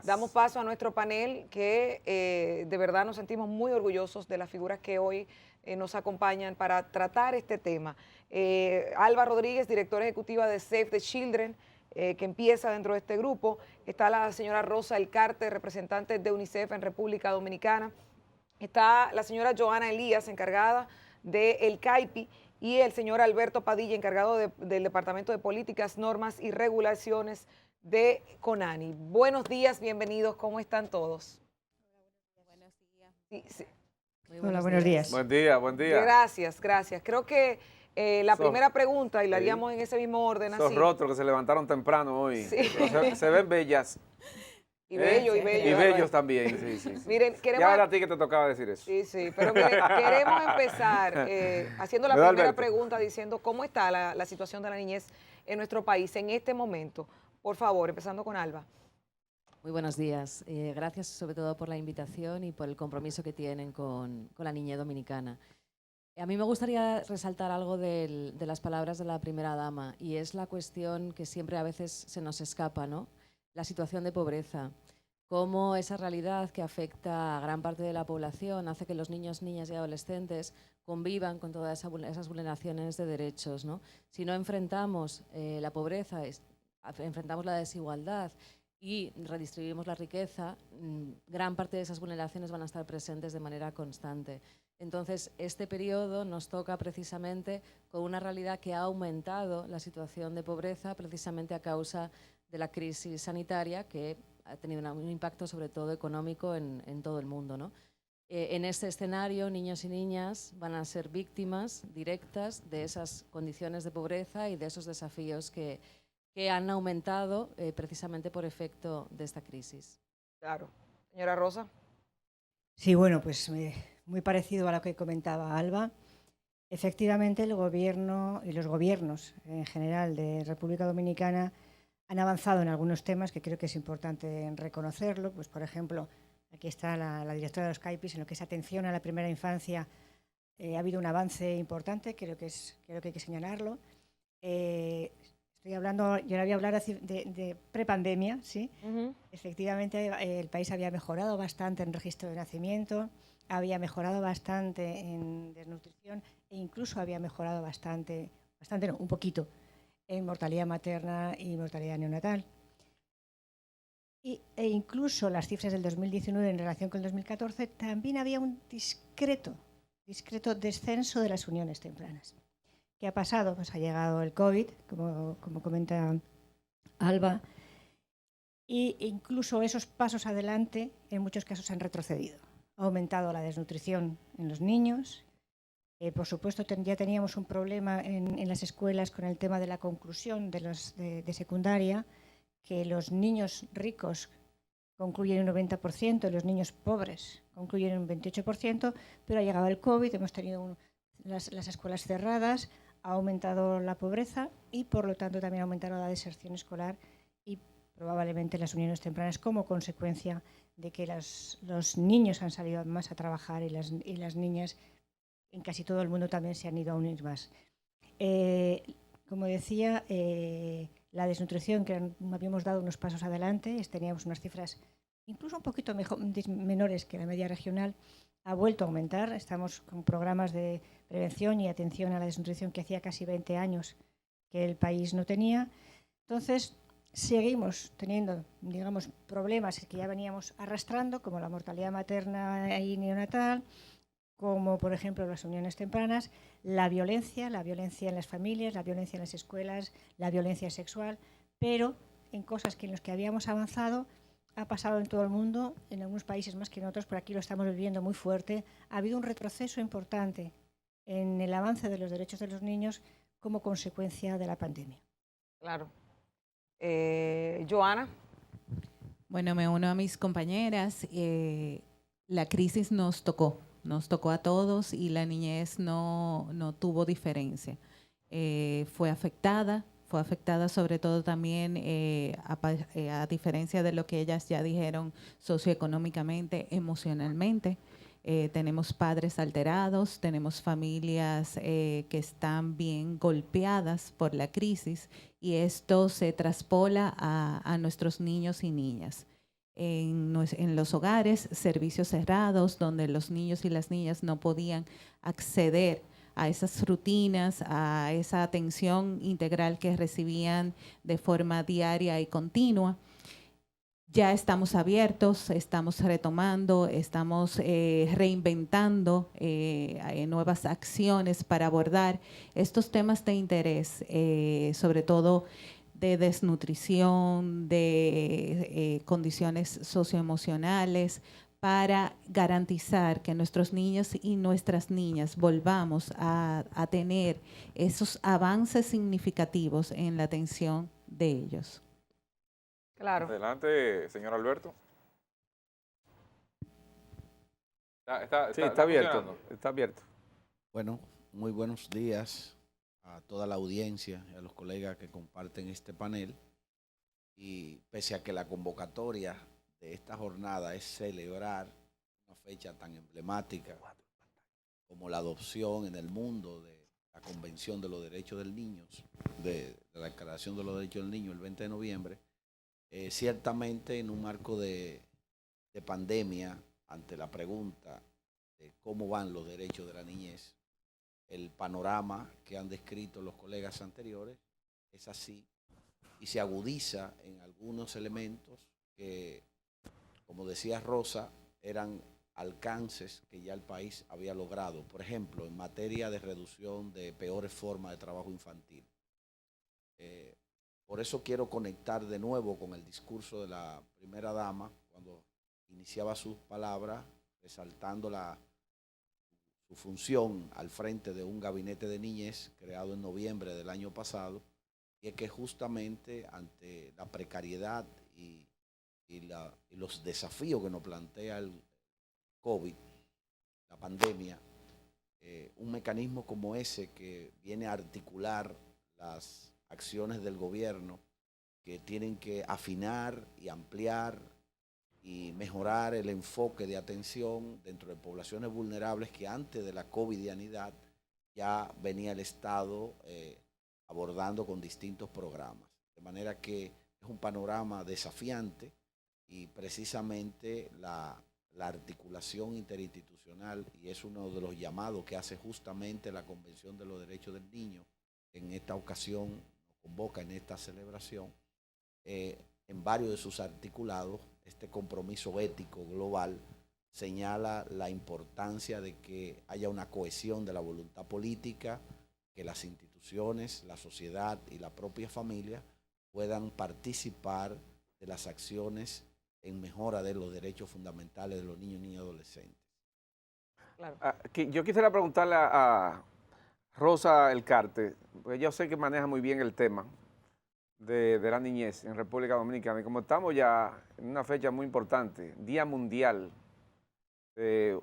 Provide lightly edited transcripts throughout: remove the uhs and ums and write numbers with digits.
Damos paso a nuestro panel que de verdad nos sentimos muy orgullosos de las figuras que hoy nos acompañan para tratar este tema. Alba Rodríguez, directora ejecutiva de Save the Children, que empieza dentro de este grupo. Está la señora Rosa Elcarte, representante de UNICEF en República Dominicana. Está la señora Joana Elías, encargada del CAIPI, y el señor Alberto Padilla, encargado del Departamento de Políticas, Normas y Regulaciones de CONANI. Buenos días, bienvenidos, ¿cómo están todos? Buenos días. Sí, sí. Hola, buenos días. Buen día, buen día. Gracias, gracias. Creo que la primera pregunta, y la haríamos en ese mismo orden Esos así. rostros que se levantaron temprano hoy. Sí. Se ven bellas. Y bello, y bello. Y bellos también, sí, sí. Miren, queremos... Ya era a ti que te tocaba decir eso. Sí, sí, pero miren, queremos empezar haciendo la ¿Verdad, primera Alberto? pregunta diciendo cómo está la situación de la niñez en nuestro país en este momento. Por favor, empezando con Alba. Muy buenos días. Gracias sobre todo por la invitación y por el compromiso que tienen con la niñez dominicana. A mí me gustaría resaltar algo de las palabras de la primera dama, y es la cuestión que siempre a veces se nos escapa, ¿no? La situación de pobreza. Cómo esa realidad que afecta a gran parte de la población hace que los niños, niñas y adolescentes convivan con todas esas vulneraciones de derechos, ¿no? Si no enfrentamos la pobreza, enfrentamos la desigualdad y redistribuimos la riqueza, gran parte de esas vulneraciones van a estar presentes de manera constante. Entonces, este periodo nos toca precisamente con una realidad que ha aumentado la situación de pobreza precisamente a causa de la crisis sanitaria, que ha tenido un impacto sobre todo económico en todo el mundo, ¿no? En este escenario, niños y niñas van a ser víctimas directas de esas condiciones de pobreza y de esos desafíos que han aumentado precisamente por efecto de esta crisis. Claro. Señora Rosa. Sí, bueno, pues muy parecido a lo que comentaba Alba. Efectivamente, el gobierno y los gobiernos en general de República Dominicana han avanzado en algunos temas que creo que es importante reconocerlo. Pues, por ejemplo, aquí está la directora de los CAIPIs, en lo que es atención a la primera infancia. Ha habido un avance importante, creo que hay que señalarlo. Estoy hablando, yo ahora voy a hablar de prepandemia, ¿sí? Efectivamente, el país había mejorado bastante en registro de nacimiento, había mejorado bastante en desnutrición e incluso había mejorado bastante no, un poquito, en mortalidad materna y mortalidad neonatal. E incluso las cifras del 2019 en relación con el 2014 también había un discreto descenso de las uniones tempranas. ¿Qué ha pasado? Pues ha llegado el COVID, como comenta Alba, e incluso esos pasos adelante en muchos casos han retrocedido. Ha aumentado la desnutrición en los niños. Por supuesto, ya teníamos un problema en las escuelas con el tema de la conclusión de secundaria, que los niños ricos concluyen un 90% y los niños pobres concluyen un 28%, pero ha llegado el COVID, hemos tenido las escuelas cerradas, ha aumentado la pobreza y, por lo tanto, también ha aumentado la deserción escolar y probablemente las uniones tempranas como consecuencia de que los niños han salido más a trabajar y las niñas en casi todo el mundo también se han ido a unir más. Como decía, la desnutrición, que habíamos dado unos pasos adelante, teníamos unas cifras incluso un poquito menores que la media regional, ha vuelto a aumentar. Estamos con programas de prevención y atención a la desnutrición que hacía casi 20 años que el país no tenía. Entonces, seguimos teniendo, digamos, problemas que ya veníamos arrastrando, como la mortalidad materna y neonatal, como por ejemplo las uniones tempranas, la violencia en las familias, la violencia en las escuelas, la violencia sexual, pero en cosas que en las que habíamos avanzado ha pasado en todo el mundo, en algunos países más que en otros, pero aquí lo estamos viviendo muy fuerte. Ha habido un retroceso importante en el avance de los derechos de los niños como consecuencia de la pandemia. Claro. Joana. Bueno, me uno a mis compañeras. La crisis nos tocó a todos y la niñez no tuvo diferencia. Fue afectada sobre todo también, a diferencia de lo que ellas ya dijeron, socioeconómicamente, emocionalmente. Tenemos padres alterados, tenemos familias que están bien golpeadas por la crisis y esto se traspola a nuestros niños y niñas. en los hogares, servicios cerrados, donde los niños y las niñas no podían acceder a esas rutinas, a esa atención integral que recibían de forma diaria y continua. Ya estamos abiertos, estamos retomando, estamos reinventando nuevas acciones para abordar estos temas de interés, sobre todo de desnutrición, de condiciones socioemocionales, para garantizar que nuestros niños y nuestras niñas volvamos a tener esos avances significativos en la atención de ellos. Claro. Adelante, señor Alberto. Sí, Está abierto. funcionando. Está abierto. Bueno, muy buenos días a toda la audiencia y a los colegas que comparten este panel. Y pese a que la convocatoria de esta jornada es celebrar una fecha tan emblemática como la adopción en el mundo de la Convención de los Derechos del Niño, de la Declaración de los Derechos del Niño el 20 de noviembre, ciertamente en un marco de pandemia, ante la pregunta de cómo van los derechos de la niñez, el panorama que han descrito los colegas anteriores es así y se agudiza en algunos elementos que, como decía Rosa, eran alcances que ya el país había logrado. Por ejemplo, en materia de reducción de peores formas de trabajo infantil. Por eso quiero conectar de nuevo con el discurso de la primera dama cuando iniciaba sus palabras, resaltando su función al frente de un gabinete de niñez creado en noviembre del año pasado, y es que justamente ante la precariedad y los desafíos que nos plantea el COVID, la pandemia, un mecanismo como ese que viene a articular las acciones del gobierno que tienen que afinar y ampliar y mejorar el enfoque de atención dentro de poblaciones vulnerables que antes de la covidianidad ya venía el Estado abordando con distintos programas. De manera que es un panorama desafiante y precisamente la articulación interinstitucional, y es uno de los llamados que hace justamente la Convención de los Derechos del Niño, en esta ocasión nos convoca en esta celebración, en varios de sus articulados, este compromiso ético global señala la importancia de que haya una cohesión de la voluntad política, que las instituciones, la sociedad y la propia familia puedan participar de las acciones en mejora de los derechos fundamentales de los niños, niñas y adolescentes. Claro. Yo quisiera preguntarle a Rosa Elcarte, porque yo sé que maneja muy bien el tema de la niñez en República Dominicana, y como estamos ya en una fecha muy importante, Día Mundial, es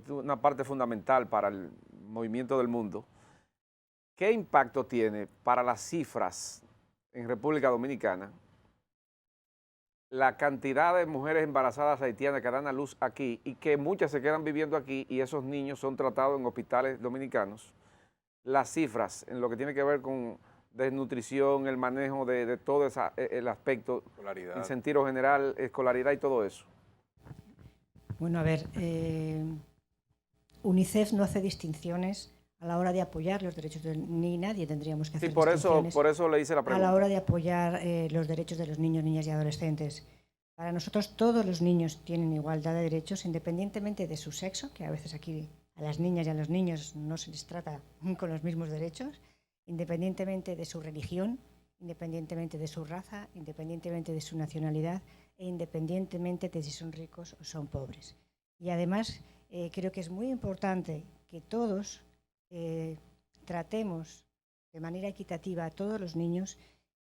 una parte fundamental para el movimiento del mundo, ¿qué impacto tiene para las cifras en República Dominicana la cantidad de mujeres embarazadas haitianas que dan a luz aquí y que muchas se quedan viviendo aquí y esos niños son tratados en hospitales dominicanos? Las cifras en lo que tiene que ver con desnutrición, el manejo de todo el aspecto, en sentido general, escolaridad y todo eso. Bueno, a ver, UNICEF no hace distinciones a la hora de apoyar los derechos ni nadie tendríamos que hacer distinciones por eso le hice la pregunta. a la hora de apoyar los derechos de los niños, niñas y adolescentes. Para nosotros todos los niños tienen igualdad de derechos independientemente de su sexo, que a veces aquí a las niñas y a los niños no se les trata con los mismos derechos, independientemente de su religión, independientemente de su raza, independientemente de su nacionalidad e independientemente de si son ricos o son pobres. Y además creo que es muy importante que todos tratemos de manera equitativa a todos los niños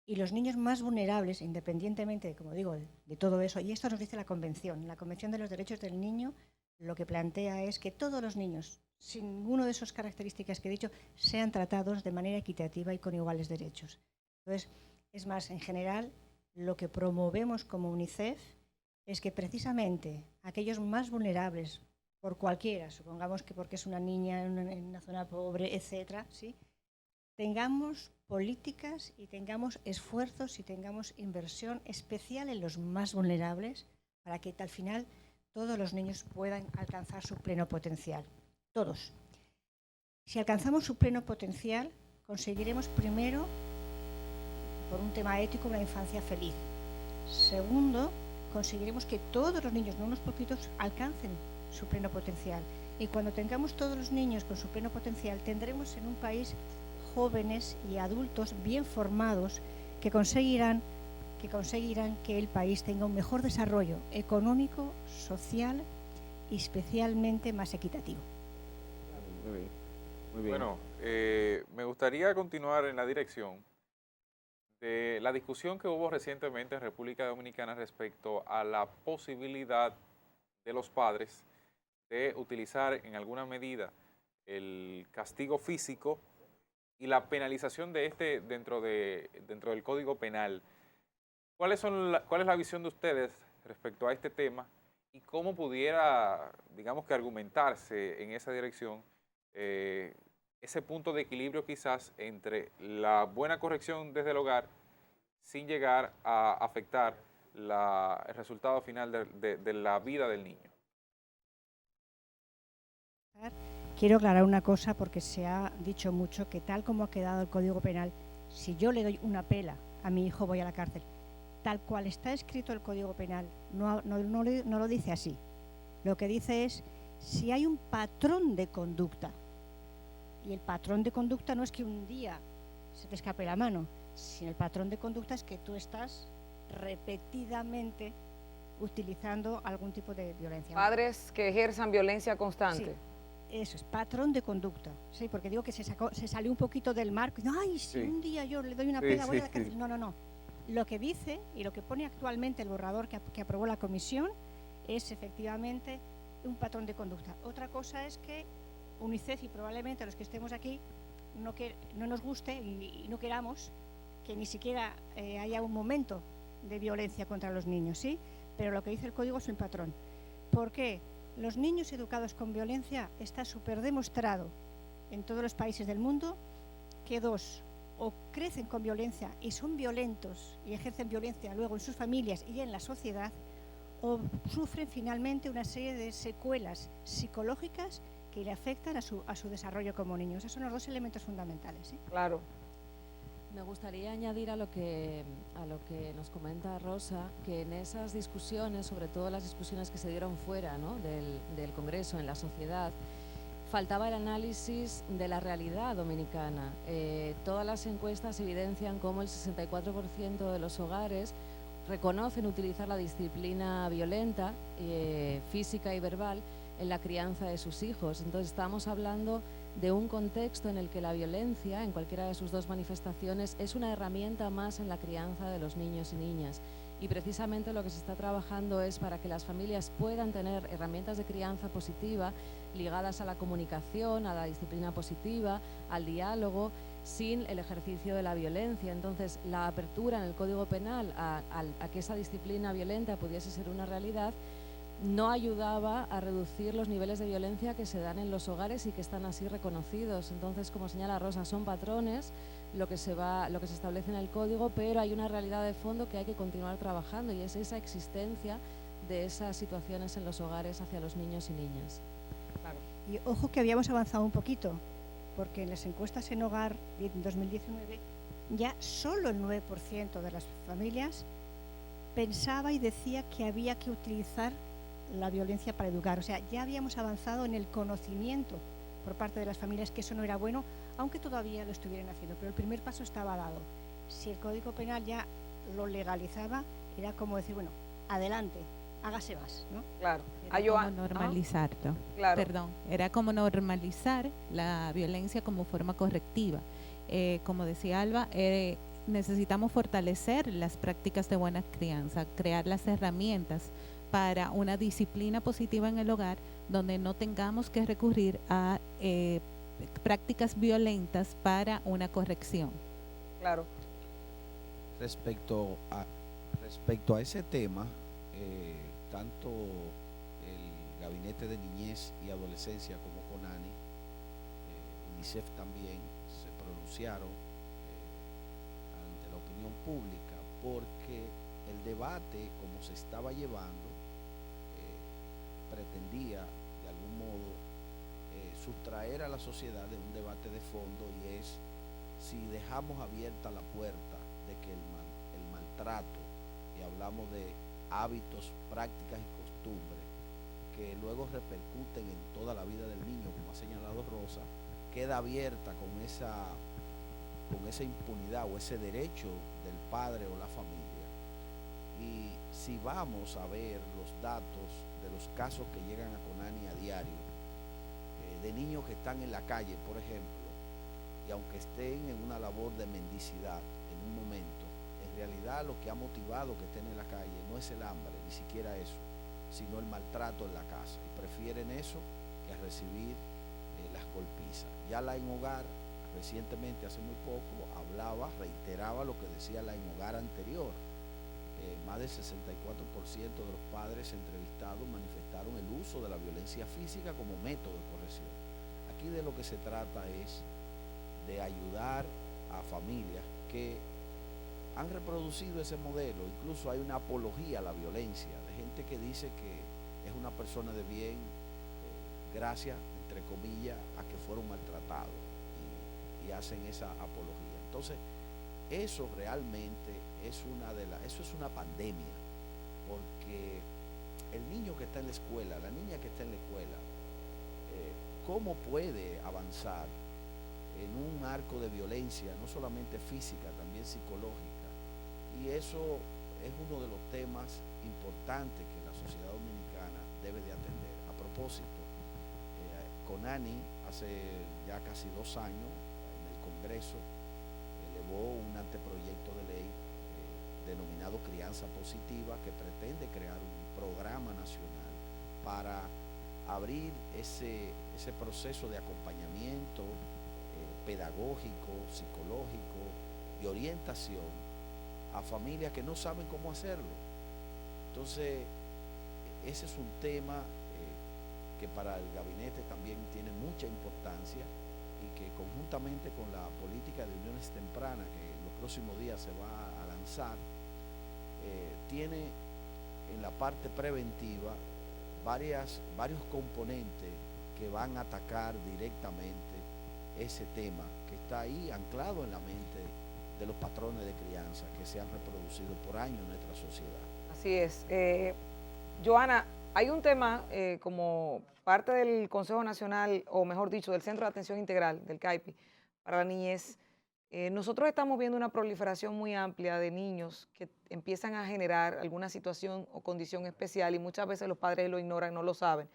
y los niños más vulnerables, independientemente, como digo, de todo eso. Y esto nos dice la Convención de los Derechos del Niño. Lo que plantea es que todos los niños, sin ninguna de esas características que he dicho, sean tratados de manera equitativa y con iguales derechos. Entonces, es más, en general, lo que promovemos como UNICEF es que precisamente aquellos más vulnerables, por cualquiera, supongamos que porque es una niña en una zona pobre, etcétera, ¿sí?, tengamos políticas y tengamos esfuerzos y tengamos inversión especial en los más vulnerables para que al final todos los niños puedan alcanzar su pleno potencial. Todos. Si alcanzamos su pleno potencial, conseguiremos primero, por un tema ético, una infancia feliz. Segundo, conseguiremos que todos los niños, no unos poquitos, alcancen su pleno potencial. Y cuando tengamos todos los niños con su pleno potencial, tendremos en un país jóvenes y adultos bien formados que conseguirán que el país tenga un mejor desarrollo económico, social y especialmente más equitativo. Muy bien. Muy bien. Bueno, me gustaría continuar en la dirección de la discusión que hubo recientemente en República Dominicana respecto a la posibilidad de los padres de utilizar en alguna medida el castigo físico y la penalización de este dentro del Código Penal. ¿Cuál es la visión de ustedes respecto a este tema y cómo pudiera, digamos que argumentarse en esa dirección ese punto de equilibrio quizás entre la buena corrección desde el hogar sin llegar a afectar el resultado final de la vida del niño? Quiero aclarar una cosa porque se ha dicho mucho que tal como ha quedado el Código Penal, si yo le doy una pela a mi hijo voy a la cárcel. Tal cual está escrito el Código Penal, no lo dice así. Lo que dice es si hay un patrón de conducta. Y el patrón de conducta no es que un día se te escape la mano, sino el patrón de conducta es que tú estás repetidamente utilizando algún tipo de violencia. Padres que ejerzan violencia constante. Sí. Eso es patrón de conducta, sí, porque digo que se salió un poquito del marco. Ay, si un día yo le doy una pela, voy a la cárcel. No. Lo que dice y lo que pone actualmente el borrador que aprobó la comisión es efectivamente un patrón de conducta. Otra cosa es que UNICEF y probablemente los que estemos aquí no nos guste y no queramos que ni siquiera haya un momento de violencia contra los niños, ¿sí? Pero lo que dice el código es un patrón. ¿Por qué? Los niños educados con violencia está súper demostrado en todos los países del mundo que o crecen con violencia y son violentos y ejercen violencia luego en sus familias y en la sociedad, o sufren finalmente una serie de secuelas psicológicas que le afectan a su desarrollo como niños. Esos son los dos elementos fundamentales, ¿sí? Claro. Me gustaría añadir a lo que nos comenta Rosa, que en esas discusiones, sobre todo las discusiones que se dieron fuera, ¿no?, del Congreso, en la sociedad, faltaba el análisis de la realidad dominicana. Todas las encuestas evidencian cómo el 64% de los hogares reconocen utilizar la disciplina violenta, física y verbal, en la crianza de sus hijos. Entonces estamos hablando de un contexto en el que la violencia, en cualquiera de sus dos manifestaciones, es una herramienta más en la crianza de los niños y niñas. Y precisamente lo que se está trabajando es para que las familias puedan tener herramientas de crianza positiva ligadas a la comunicación, a la disciplina positiva, al diálogo, sin el ejercicio de la violencia. Entonces, la apertura en el Código Penal a que esa disciplina violenta pudiese ser una realidad no ayudaba a reducir los niveles de violencia que se dan en los hogares y que están así reconocidos. Entonces, como señala Rosa, son patrones lo que se establece en el código, pero hay una realidad de fondo que hay que continuar trabajando y es esa existencia de esas situaciones en los hogares hacia los niños y niñas. Claro. Y ojo que habíamos avanzado un poquito, porque en las encuestas en hogar en 2019 ya solo el 9% de las familias pensaba y decía que había que utilizar la violencia para educar. O sea, ya habíamos avanzado en el conocimiento por parte de las familias que eso no era bueno, aunque todavía lo estuvieran haciendo, pero el primer paso estaba dado. Si el Código Penal ya lo legalizaba, era como decir, bueno, adelante, hágase más, ¿no? Claro. Era como normalizarlo. Claro. Perdón, era como normalizar la violencia como forma correctiva. Como decía Alba, necesitamos fortalecer las prácticas de buena crianza, crear las herramientas para una disciplina positiva en el hogar donde no tengamos que recurrir a prácticas violentas para una corrección. Claro. Respecto a ese tema, tanto el Gabinete de Niñez y Adolescencia como CONANI, UNICEF también se pronunciaron opinión pública, porque el debate, como se estaba llevando, pretendía de algún modo sustraer a la sociedad de un debate de fondo, y es si dejamos abierta la puerta de que el maltrato, y hablamos de hábitos, prácticas y costumbres que luego repercuten en toda la vida del niño, como ha señalado Rosa, queda abierta con esa impunidad o ese derecho del padre o la familia. Y si vamos a ver los datos de los casos que llegan a Conani a diario, de niños que están en la calle, por ejemplo, y aunque estén en una labor de mendicidad en un momento, en realidad lo que ha motivado que estén en la calle no es el hambre, ni siquiera eso, sino el maltrato en la casa, y prefieren eso que recibir las golpizas. Ya la en hogar, recientemente, hace muy poco, reiteraba lo que decía la en hogar anterior. Más del 64% de los padres entrevistados manifestaron el uso de la violencia física como método de corrección. Aquí de lo que se trata es de ayudar a familias que han reproducido ese modelo. Incluso hay una apología a la violencia, de gente que dice que es una persona de bien, gracias, entre comillas, a que fueron maltratados, y hacen esa apología. Entonces, eso realmente eso es una pandemia, porque el niño que está en la escuela, la niña que está en la escuela, ¿cómo puede avanzar en un arco de violencia, no solamente física, también psicológica? Y eso es uno de los temas importantes que la sociedad dominicana debe de atender. A propósito, Conani hace ya casi 2 años en el Congreso elevó un anteproyecto de ley denominado Crianza Positiva, que pretende crear un programa nacional para abrir ese proceso de acompañamiento pedagógico, psicológico y orientación a familias que no saben cómo hacerlo. Entonces, ese es un tema que para el gabinete también tiene mucha importancia, y que conjuntamente con la política de uniones tempranas, que en los próximos días se va a lanzar, tiene en la parte preventiva varios componentes que van a atacar directamente ese tema que está ahí anclado en la mente de los patrones de crianza que se han reproducido por años en nuestra sociedad. Así es. Johanna, hay un tema como parte del Consejo Nacional, o mejor dicho, del Centro de Atención Integral, del CAIPI, para la niñez. Nosotros estamos viendo una proliferación muy amplia de niños que empiezan a generar alguna situación o condición especial, y muchas veces los padres lo ignoran, no lo saben.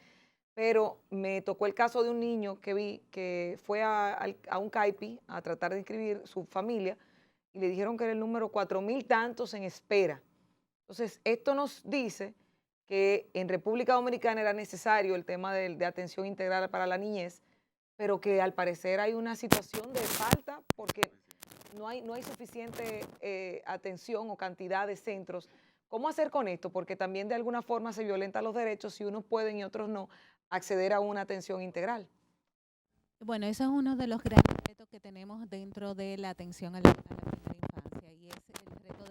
Pero me tocó el caso de un niño que vi que fue a un CAIPI a tratar de inscribir su familia, y le dijeron que era el número 4000 tantos en espera. Entonces, esto nos dice que en República Dominicana era necesario el tema de atención integral para la niñez, pero que al parecer hay una situación de falta porque no hay suficiente atención o cantidad de centros. ¿Cómo hacer con esto? Porque también de alguna forma se violentan los derechos si unos pueden y otros no acceder a una atención integral. Bueno, eso es uno de los grandes retos que tenemos dentro de la atención a la primera infancia, y es el reto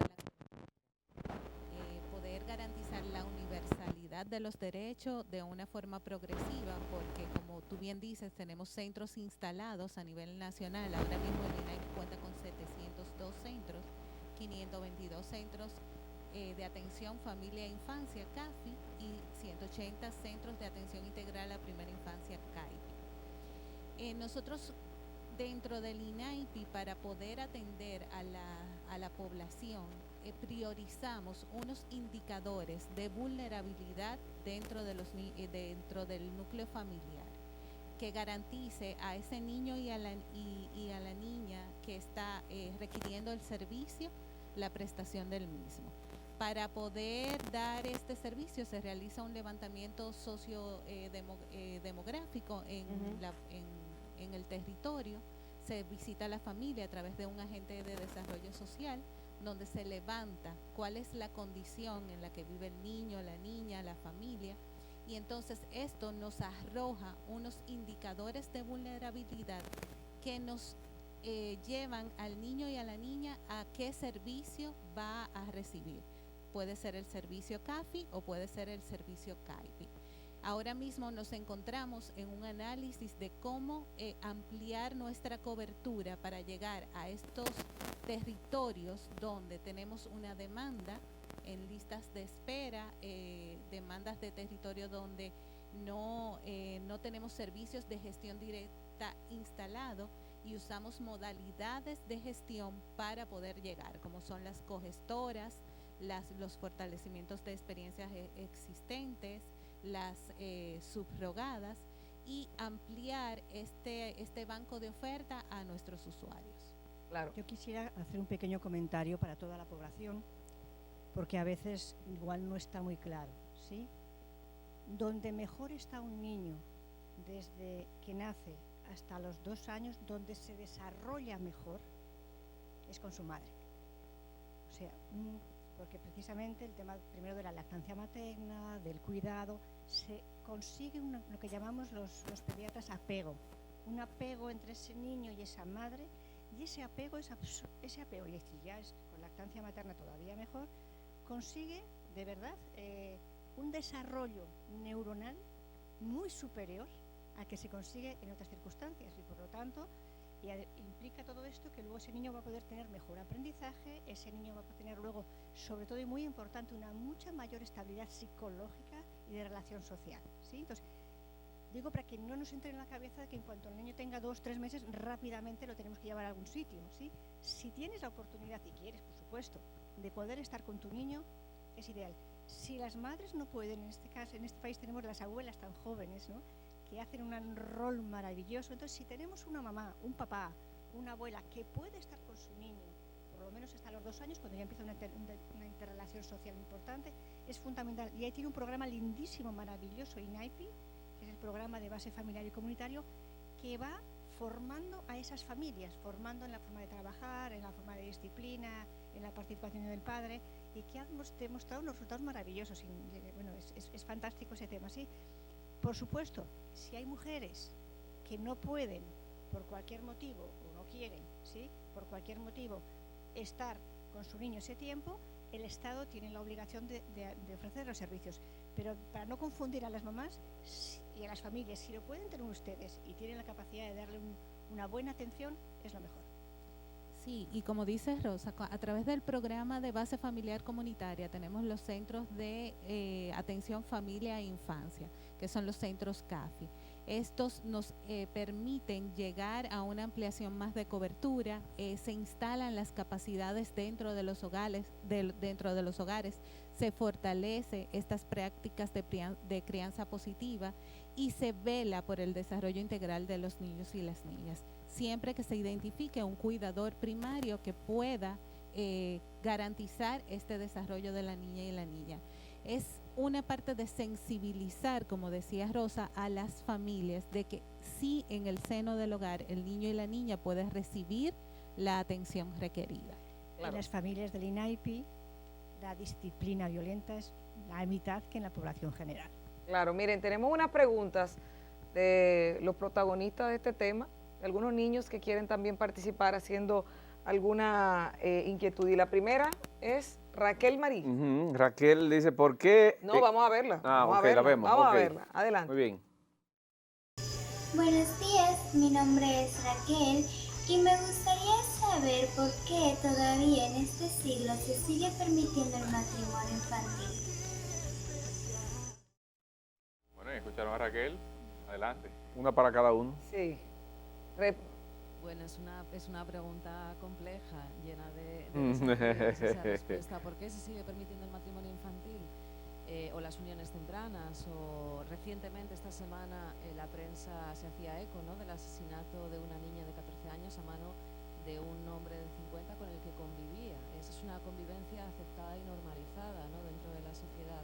de poder garantizar la universalidad de los derechos de una forma progresiva, porque como tú bien dices, tenemos centros instalados a nivel nacional. Ahora mismo el INAI cuenta con 702 centros, 522 centros de atención familia e infancia, CAFI, y 180 centros de atención integral a primera infancia, CAIPI. Nosotros dentro del INAIPI, para poder atender a la población, priorizamos unos indicadores de vulnerabilidad dentro del núcleo familiar, que garantice a ese niño y a la niña que está requiriendo el servicio la prestación del mismo. Para poder dar este servicio se realiza un levantamiento sociodemográfico en el territorio. Se visita a la familia a través de un agente de desarrollo social, donde se levanta cuál es la condición en la que vive el niño, la niña, la familia, y entonces esto nos arroja unos indicadores de vulnerabilidad que nos llevan al niño y a la niña a qué servicio va a recibir. Puede ser el servicio CAFI o puede ser el servicio CAIPI. Ahora mismo nos encontramos en un análisis de cómo ampliar nuestra cobertura para llegar a estos territorios donde tenemos una demanda en listas de espera, demandas de territorio donde no tenemos servicios de gestión directa instalados y usamos modalidades de gestión para poder llegar, como son las cogestoras, los fortalecimientos de experiencias existentes, las subrogadas, y ampliar este banco de oferta a nuestros usuarios. Claro. Yo quisiera hacer un pequeño comentario para toda la población, porque a veces igual no está muy claro, ¿sí? Donde mejor está un niño desde que nace hasta los 2 años, donde se desarrolla mejor, es con su madre. O sea, porque precisamente el tema primero de la lactancia materna, del cuidado, se consigue lo que llamamos los pediatras apego, un apego entre ese niño y esa madre, y ese apego, y si ya es con lactancia materna todavía mejor, consigue de verdad un desarrollo neuronal muy superior al que se consigue en otras circunstancias, y por lo tanto implica todo esto que luego ese niño va a poder tener mejor aprendizaje, ese niño va a tener luego, sobre todo y muy importante, una mucha mayor estabilidad psicológica y de relación social, ¿sí? Entonces, digo para que no nos entre en la cabeza que en cuanto el niño tenga 2 o 3 meses, rápidamente lo tenemos que llevar a algún sitio, ¿sí? Si tienes la oportunidad, y quieres, por supuesto, de poder estar con tu niño, es ideal. Si las madres no pueden, en este caso, en este país tenemos las abuelas tan jóvenes, ¿no?, que hacen un rol maravilloso. Entonces, si tenemos una mamá, un papá, una abuela que puede estar con su niño, por lo menos hasta los 2 años, cuando ya empieza una interrelación social importante, es fundamental. Y ahí tiene un programa lindísimo, maravilloso, INAIPI, que es el programa de base familiar y comunitario, que va formando a esas familias, formando en la forma de trabajar, en la forma de disciplina, en la participación del padre, y que ha demostrado unos resultados maravillosos. Bueno, es fantástico ese tema, ¿sí? Por supuesto, si hay mujeres que no pueden, por cualquier motivo, o no quieren, ¿sí?, por cualquier motivo, estar con su niño ese tiempo, el Estado tiene la obligación de ofrecer los servicios. Pero para no confundir a las mamás y a las familias, si lo pueden tener ustedes y tienen la capacidad de darle una buena atención, es lo mejor. Sí, y como dice Rosa, a través del programa de base familiar comunitaria tenemos los centros de atención familia e infancia, que son los centros CAFI. Estos nos permiten llegar a una ampliación más de cobertura, se instalan las capacidades dentro de los hogares, se fortalece estas prácticas de crianza positiva y se vela por el desarrollo integral de los niños y las niñas, siempre que se identifique un cuidador primario que pueda garantizar este desarrollo de la niña y la niña. Es una parte de sensibilizar, como decía Rosa, a las familias de que sí, en el seno del hogar el niño y la niña pueden recibir la atención requerida. Claro. En las familias del INAIPI, la disciplina violenta es la mitad que en la población general. Claro, miren, tenemos unas preguntas de los protagonistas de este tema, de algunos niños que quieren también participar haciendo alguna inquietud. Y la primera es Raquel Marín. Raquel dice, ¿por qué? No, vamos a verla. Vamos a verla, la vemos. Vamos a verla. Adelante. Muy bien. Buenos días, mi nombre es Raquel y me gustaría saber por qué todavía en este siglo se sigue permitiendo el matrimonio infantil. Bueno, escucharon a Raquel. Adelante. Una para cada uno. Sí. Bueno, es una pregunta compleja, llena de desafíos esa respuesta. ¿Por qué se sigue permitiendo el matrimonio infantil o las uniones tempranas? O recientemente, esta semana, la prensa se hacía eco, ¿no?, del asesinato de una niña de 14 años a mano de un hombre de 50 con el que convivía. Esa es una convivencia aceptada y normalizada, ¿no?, dentro de la sociedad.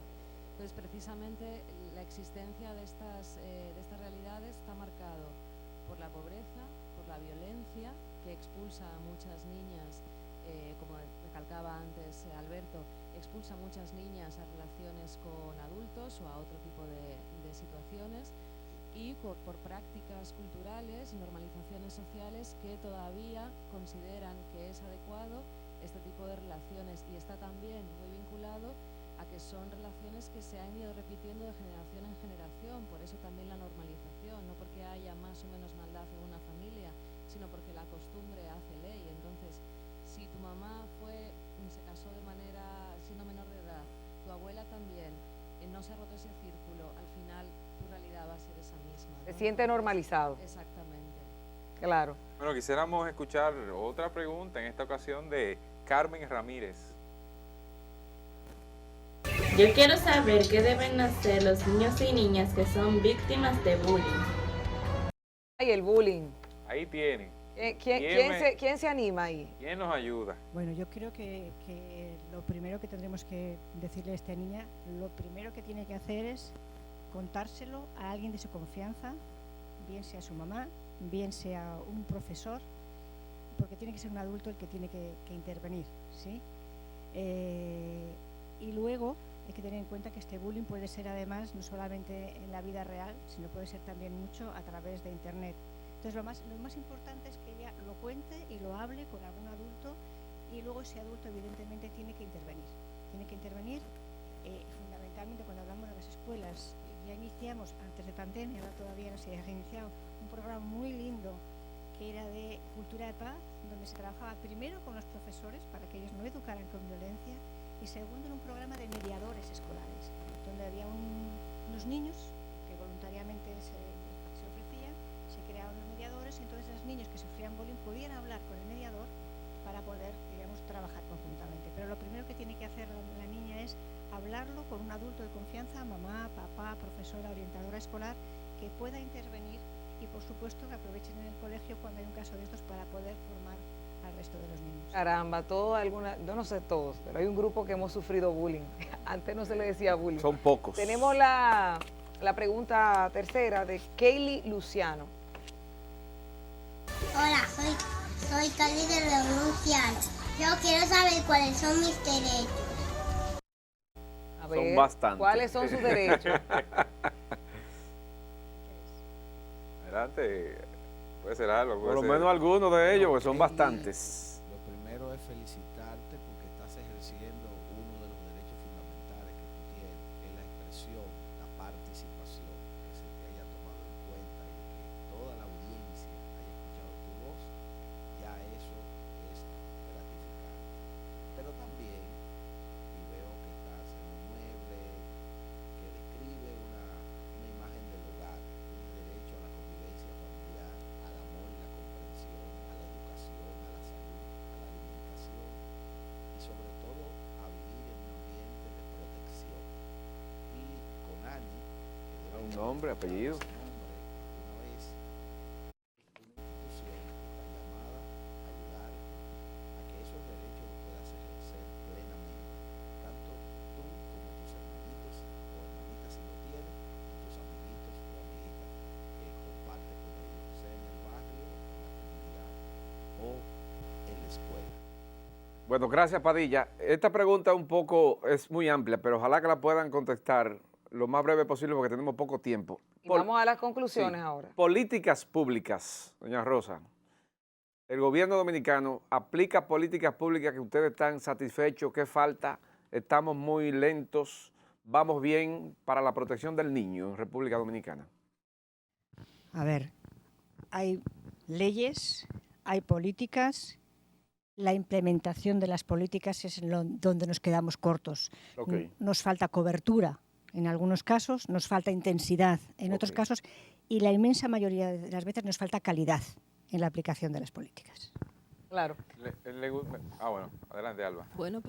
Entonces, precisamente, la existencia de estas realidades está marcado por la pobreza, por la violencia que expulsa a muchas niñas, como recalcaba antes Alberto, expulsa a muchas niñas a relaciones con adultos o a otro tipo de situaciones, y por prácticas culturales y normalizaciones sociales que todavía consideran que es adecuado este tipo de relaciones, y está también muy vinculado a que son relaciones que se han ido repitiendo de generación en generación, por eso también la normalización, no porque haya más o menos maldad en una familia, sino porque la costumbre hace ley. Entonces, si tu mamá se casó de manera siendo menor de edad, tu abuela también, no se ha roto ese círculo, al final tu realidad va a ser esa misma, ¿no? Se siente normalizado. Exactamente. Claro. Bueno, quisiéramos escuchar otra pregunta, en esta ocasión de Carmen Ramírez. Yo quiero saber qué deben hacer los niños y niñas que son víctimas de bullying. Ay, el bullying. Ahí tienen. ¿Quién se anima ahí? ¿Quién nos ayuda? Bueno, yo creo que lo primero que tendremos que decirle a esta niña, lo primero que tiene que hacer es contárselo a alguien de su confianza, bien sea su mamá, bien sea un profesor, porque tiene que ser un adulto el que tiene que intervenir, ¿sí? Y luego hay que tener en cuenta que este bullying puede ser además no solamente en la vida real, sino puede ser también mucho a través de Internet. Entonces lo más importante es que ella lo cuente y lo hable con algún adulto, y luego ese adulto evidentemente tiene que intervenir. Tiene que intervenir fundamentalmente cuando hablamos de las escuelas. Ya iniciamos, antes de pandemia, ahora todavía no se ha iniciado, un programa muy lindo que era de cultura de paz, donde se trabajaba primero con los profesores para que ellos no educaran con violencia, y segundo en un programa de mediadores escolares, donde había unos niños que voluntariamente se ofrecían, se creaban los mediadores, y entonces los niños que sufrían bullying podían hablar con el mediador para poder, digamos, trabajar conjuntamente. Pero lo primero que tiene que hacer la niña es hablarlo con un adulto de confianza, mamá, papá, profesora, orientadora escolar, que pueda intervenir, y por supuesto que aprovechen en el colegio cuando hay un caso de estos para poder formar al resto de los niños. Caramba, yo no sé todos, pero hay un grupo que hemos sufrido bullying. Antes no se le decía bullying. Son pocos. Tenemos la pregunta tercera de Kaylee Luciano. Hola, soy Cali de Revolución. Yo quiero saber cuáles son mis derechos. A ver, Son bastantes. ¿cuáles son sus derechos? Adelante, puede ser algo. Por lo menos algunos de ellos, que son bastantes. Lo primero es felicitarte porque estás ejerciendo uno de los derechos fundamentales que tú tienes, que es la expresión, la participación, que se te haya tomado en cuenta y de que toda la audiencia haya escuchado tu voz, ya eso es gratificante. Pero también, y veo que estás en un mueble que describe una imagen del hogar, tienes derecho a la convivencia familiar, al amor y la comprensión, a la educación, a la salud, a la alimentación y sobre todo a vivir en un ambiente de protección. Y con Ani, que debe Un nombre, apellido. su nombre una vez, es una institución que está llamada a ayudarte a que esos derechos los puedas ejercer plenamente, tanto tú como tus hermanitos o hermanitas si lo tienes, y tus amiguitos o amiguitas que compartes con ellos, sea en el barrio, en la comunidad o en la escuela. Bueno, gracias, Padilla. Esta pregunta es muy amplia, pero ojalá que la puedan contestar lo más breve posible porque tenemos poco tiempo. Y vamos a las conclusiones Sí. ahora. Políticas públicas, doña Rosa. El gobierno dominicano aplica políticas públicas que ustedes están satisfechos, ¿qué falta? Estamos muy lentos, vamos bien para la protección del niño en República Dominicana. A ver, hay leyes, hay políticas, la implementación de las políticas es donde nos quedamos cortos. Ok. Nos falta cobertura en algunos casos, nos falta intensidad en otros Ok. casos, y la inmensa mayoría de las veces nos falta calidad en la aplicación de las políticas. Claro. Bueno, adelante, Alba. Bueno,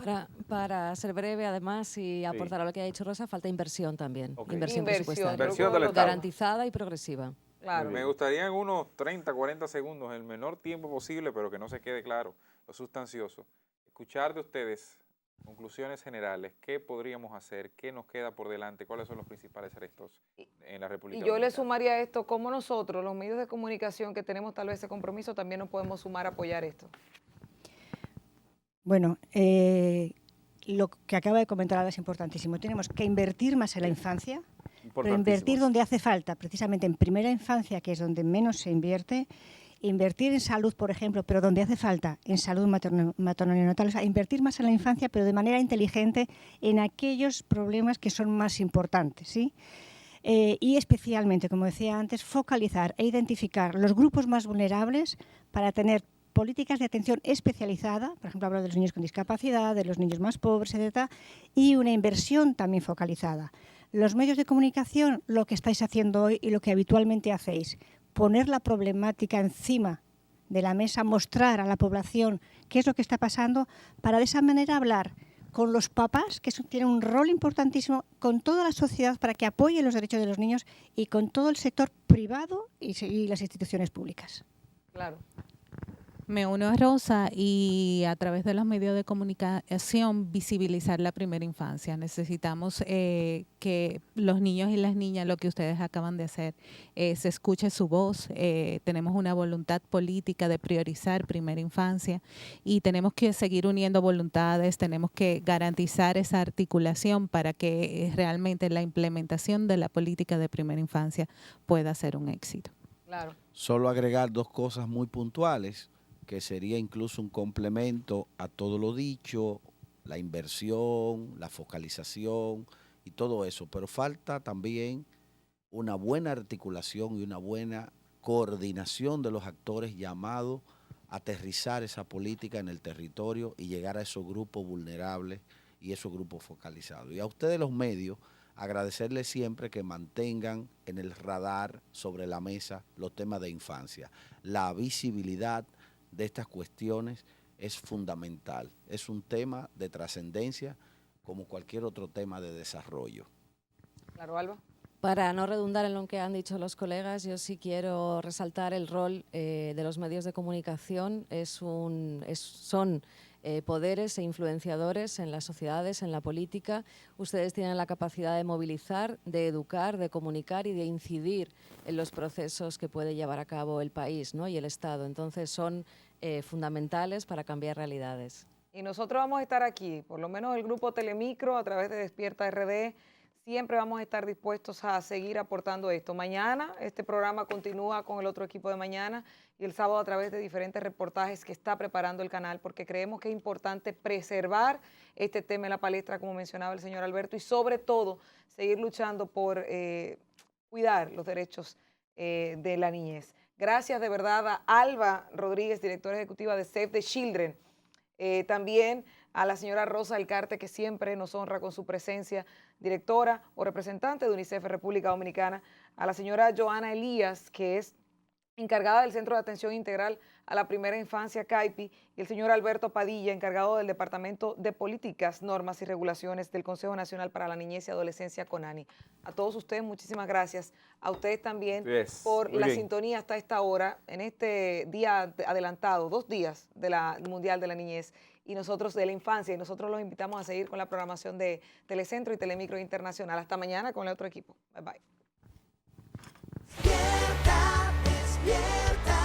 para ser breve, además, y aportar a lo que ha dicho Rosa, falta inversión también. Ok. Inversión Inversión, presupuestaria. Inversión del Estado. Garantizada y progresiva. Claro. Me gustaría en unos 30, 40 segundos, el menor tiempo posible, pero que no se quede claro, lo sustancioso, escuchar de ustedes conclusiones generales, qué podríamos hacer, qué nos queda por delante, cuáles son los principales retos en la República Y yo le Dominicana. sumaría a esto, cómo nosotros, los medios de comunicación que tenemos tal vez ese compromiso, también nos podemos sumar a apoyar esto. Bueno, lo que acaba de comentar Alba es importantísimo. Tenemos que invertir más en la infancia. pero invertir donde hace falta, precisamente en primera infancia, que es donde menos se invierte, invertir en salud, por ejemplo, pero donde hace falta, en salud materno-neonatal, o sea, invertir más en la infancia, pero de manera inteligente en aquellos problemas que son más importantes, ¿sí? Y especialmente, como decía antes, focalizar e identificar los grupos más vulnerables para tener políticas de atención especializada, por ejemplo, hablo de los niños con discapacidad, de los niños más pobres, etc., y una inversión también focalizada. Los medios de comunicación, lo que estáis haciendo hoy y lo que habitualmente hacéis, poner la problemática encima de la mesa, mostrar a la población qué es lo que está pasando, para de esa manera hablar con los papás, que tienen un rol importantísimo, con toda la sociedad para que apoye los derechos de los niños y con todo el sector privado y las instituciones públicas. Claro. Me uno a Rosa y a través de los medios de comunicación visibilizar la primera infancia. Necesitamos que los niños y las niñas, lo que ustedes acaban de hacer, se escuche su voz. Tenemos una voluntad política de priorizar primera infancia y tenemos que seguir uniendo voluntades, tenemos que garantizar esa articulación para que realmente la implementación de la política de primera infancia pueda ser un éxito. Claro. Solo agregar dos cosas muy puntuales, que sería incluso un complemento a todo lo dicho, la inversión, la focalización y todo eso, pero falta también una buena articulación y una buena coordinación de los actores llamados a aterrizar esa política en el territorio y llegar a esos grupos vulnerables y esos grupos focalizados. Y a ustedes los medios, agradecerles siempre que mantengan en el radar, sobre la mesa, los temas de infancia. La visibilidad de estas cuestiones es fundamental. Es un tema de trascendencia como cualquier otro tema de desarrollo. Claro, Alba. Para no redundar en lo que han dicho los colegas, yo sí quiero resaltar el rol de los medios de comunicación. Son poderes e influenciadores en las sociedades, en la política. Ustedes tienen la capacidad de movilizar, de educar, de comunicar y de incidir en los procesos que puede llevar a cabo el país, ¿no? Y el Estado. Entonces son fundamentales para cambiar realidades. Y nosotros vamos a estar aquí, por lo menos el grupo Telemicro, a través de Despierta RD, siempre vamos a estar dispuestos a seguir aportando esto. Mañana este programa continúa con el otro equipo de mañana y el sábado a través de diferentes reportajes que está preparando el canal, porque creemos que es importante preservar este tema en la palestra, como mencionaba el señor Alberto, y sobre todo seguir luchando por cuidar los derechos de la niñez. Gracias de verdad a Alba Rodríguez, directora ejecutiva de Save the Children, también a la señora Rosa Alcarte, que siempre nos honra con su presencia, directora o representante de UNICEF República Dominicana, a la señora Joana Elías, que es encargada del Centro de Atención Integral a la Primera Infancia, CAIPI, y el señor Alberto Padilla, encargado del Departamento de Políticas, Normas y Regulaciones del Consejo Nacional para la Niñez y Adolescencia, CONANI. A todos ustedes, muchísimas gracias. A ustedes también por la sintonía hasta esta hora, en este día adelantado, 2 días de la Mundial de la Niñez y nosotros de la infancia, y nosotros los invitamos a seguir con la programación de Telecentro y Telemicro Internacional. Hasta mañana con el otro equipo. Bye, bye. Despierta, despierta.